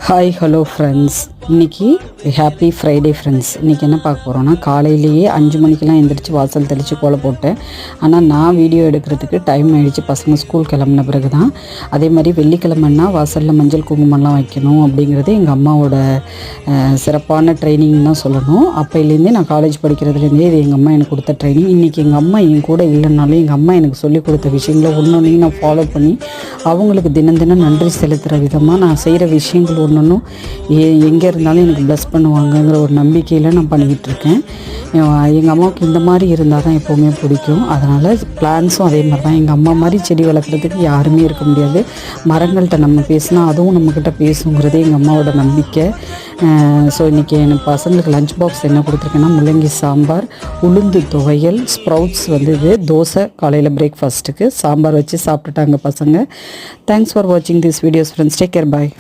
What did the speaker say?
Hi hello friends, இன்றைக்கி happy Friday friends. இன்றைக்கி என்ன பார்க்க போகிறோன்னா, காலையிலேயே 5 மணிக்கெலாம் எழுந்திரிச்சு வாசல் தெளித்து கோலம் போட்டேன். ஆனால் நான் வீடியோ எடுக்கிறதுக்கு டைம் ஆகிடுச்சு, பசங்க ஸ்கூல் கிளம்புன பிறகு தான். அதே மாதிரி வெள்ளிக்கிழமைன்னா வாசலில் மஞ்சள் குங்குமம்லாம் வைக்கணும் அப்படிங்கிறது எங்கள் அம்மாவோட சிறப்பான ட்ரைனிங் தான் சொல்லணும். அப்போலேருந்தே நான் காலேஜ் படிக்கிறதுலேருந்தே இது எங்கள் அம்மா எனக்கு கொடுத்த ட்ரைனிங். இன்றைக்கி எங்கள் அம்மா என் கூட இல்லைனாலும் எங்கள் அம்மா எனக்கு சொல்லிக் கொடுத்த விஷயங்களை ஒன்றொன்றையும் நான் ஃபாலோ பண்ணி அவங்களுக்கு தினம் தினம் நன்றி செலுத்துகிற விதமாக நான் செய்கிற விஷயங்கள் ஒன்றொன்றும் எங்கே இருந்தாலும் எனக்கு ப்ளஸ் பண்ணுவாங்கங்கிற ஒரு நம்பிக்கையில் நான் பண்ணிக்கிட்டுருக்கேன். எங்கள் அம்மாவுக்கு இந்த மாதிரி இருந்தால் தான் எப்போவுமே பிடிக்கும். அதனால் பிளான்ஸும் அதே மாதிரி தான். எங்கள் அம்மா மாதிரி செடி வளர்க்குறதுக்கு யாருமே இருக்க முடியாது. மரங்கள்கிட்ட நம்ம பேசினா அதுவும் நம்மக்கிட்ட பேசுங்கிறது எங்கள் அம்மாவோட நம்பிக்கை. ஸோ இன்றைக்கி எனக்கு பசங்களுக்கு லஞ்ச் பாக்ஸ் என்ன கொடுத்துருக்கேன்னா, முள்ளங்கி சாம்பார், உளுந்து துவையல், ஸ்ப்ரவுட்ஸ் இது தோசை. காலையில் பிரேக்ஃபாஸ்ட்டுக்கு சாம்பார் வச்சு சாப்பிட்டுட்டாங்க பசங்க. தேங்க்ஸ் ஃபார் வாட்சிங் this videos friends. Take care, bye.